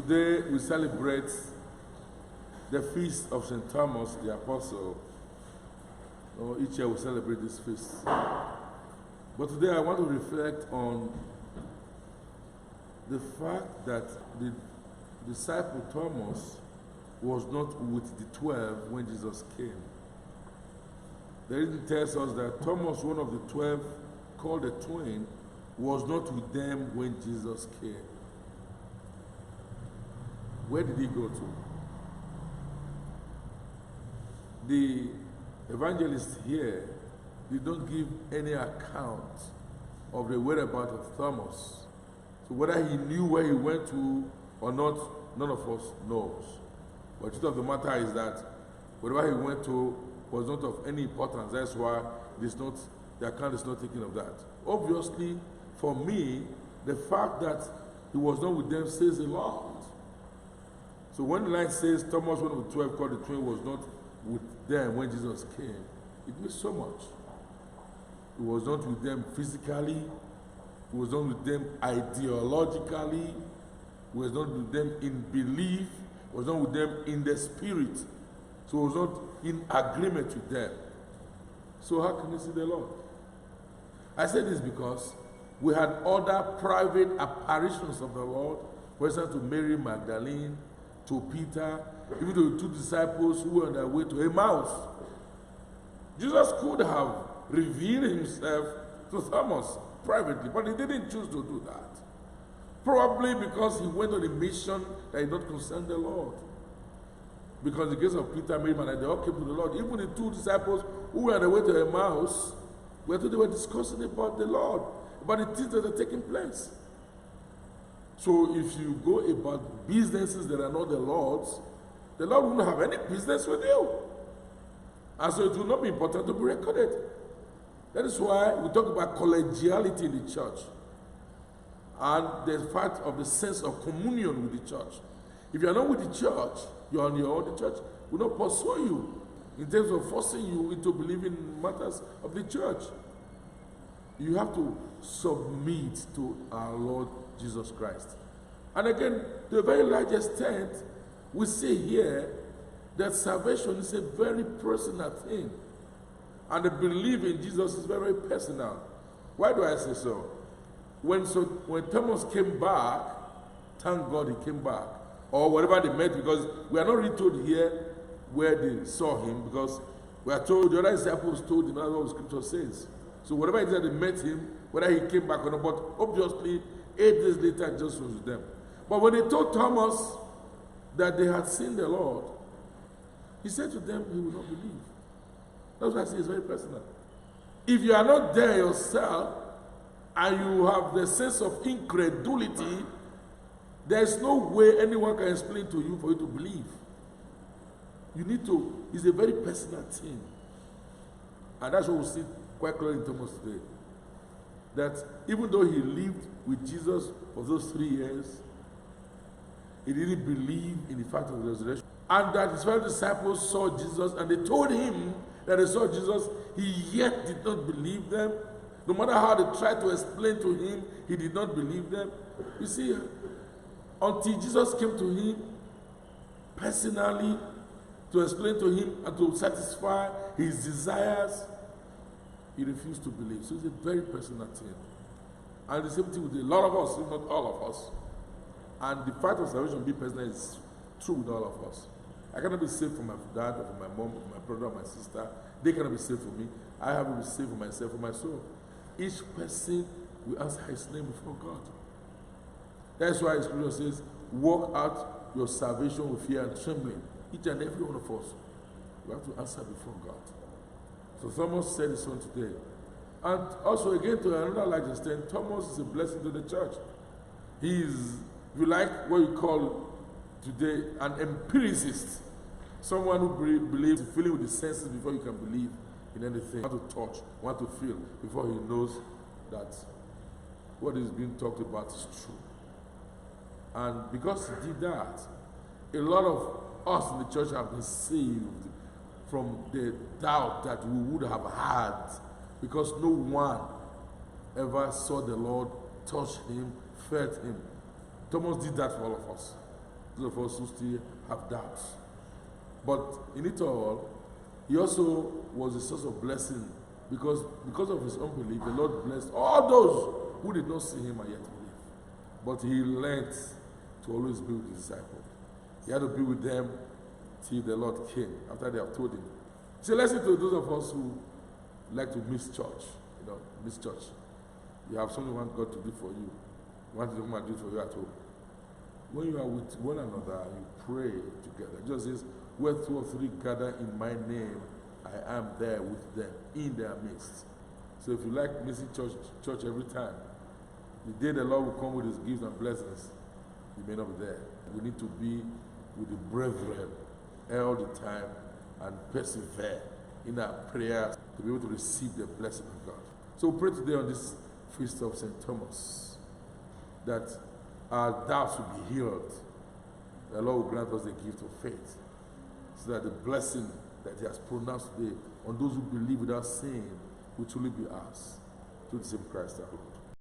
Today we celebrate the feast of St. Thomas the Apostle. Each year we celebrate this feast. But today I want to reflect on the fact that the disciple Thomas was not with the 12 when Jesus came. The reason tells us that Thomas, one of the 12, called the twin, was not with them when Jesus came. Where did he go to? The evangelist here did not give any account of the whereabouts of Thomas. So whether he knew where he went to or not, none of us knows. But the truth of the matter is that wherever he went to was not of any importance. That's why the account is not taken of that. Obviously, for me, the fact that he was not with them says a lot. So when the line says Thomas, one of the 12 called the twin, was not with them when Jesus came, it means so much. He was not with them physically. He was not with them ideologically. He was not with them in belief. He was not with them in the spirit. So he was not in agreement with them. So how can you see the Lord? I say this because we had other private apparitions of the Lord, for example, to Mary Magdalene, to Peter, even to the two disciples who were on their way to Emmaus. Jesus could have revealed himself to Thomas privately, but he didn't choose to do that. Probably because he went on a mission that did not concern the Lord. Because in the case of Peter, Mary, and they all came to the Lord. Even the two disciples who were on their way to Emmaus, they were discussing about the Lord, about the things that are taking place. So if you go about businesses that are not the Lord's, the Lord won't have any business with you. And so it will not be important to be recorded. That is why we talk about collegiality in the church and the fact of the sense of communion with the church. If you are not with the church, you are on your own. The church will not pursue you in terms of forcing you into believing matters of the church. You have to submit to our Lord Jesus Christ. And again, to a very large extent, we see here that salvation is a very personal thing. And the belief in Jesus is very personal. Why do I say so? When Thomas came back, thank God he came back, or whatever they met, because we are not really told here where they saw him, because we are told, the other disciples told him, that's what the scripture says. So whatever it is that they met him, whether he came back or not, but obviously 8 days later Jesus was with them. But when they told Thomas that they had seen the Lord, he said to them he would not believe. That's why I say it's very personal. If you are not there yourself and you have the sense of incredulity, there is no way anyone can explain to you for you to believe. You need to, it's a very personal thing. And that's what we see quite clearly in Thomas today. That even though he lived with Jesus for those 3 years, he didn't believe in the fact of the resurrection. And that his fellow disciples saw Jesus and they told him that they saw Jesus, he yet did not believe them. No matter how they tried to explain to him, he did not believe them. You see, until Jesus came to him personally to explain to him and to satisfy his desires, he refused to believe. So it's a very personal thing. And the same thing with a lot of us, if not all of us. And the fact of salvation being personal is true with all of us. I cannot be saved for my dad, or for my mom, or for my brother, or my sister. They cannot be saved for me. I have to be saved for myself, for my soul. Each person will answer his name before God. That's why the scripture says, walk out your salvation with fear and trembling. Each and every one of us, we have to answer before God. So Thomas said his son today. And also again, to another large extent, Thomas is a blessing to the church. He is, if you like, what you call today an empiricist. Someone who believes in feeling with the senses before you can believe in anything. Want to touch, want to feel before he knows that what is being talked about is true. And because he did that, a lot of us in the church have been saved from the doubt that we would have had, because no one ever saw the Lord, touched him, felt him. Thomas did that for all of us. those of us who still have doubts. But in it all, he also was a source of blessing because of his unbelief, the Lord blessed all those who did not see him and yet believe. But he learned to always be with his disciples. He had to be with them till the Lord came, after they have told him. So listen to those of us who like to miss church. Miss church. You have something you want God to do for you. You want to come and do it for you at home. When you are with one another, you pray together. It just says, where 2 or 3 gather in my name, I am there with them, in their midst. So if you like missing church every time, the day the Lord will come with his gifts and blessings, you may not be there. We need to be with the brethren all the time and persevere in our prayers to be able to receive the blessing of God. So we pray today on this feast of St. Thomas that our doubts will be healed. The Lord will grant us the gift of faith so that the blessing that he has pronounced today on those who believe without sin will truly be ours. Through the same Christ our Lord.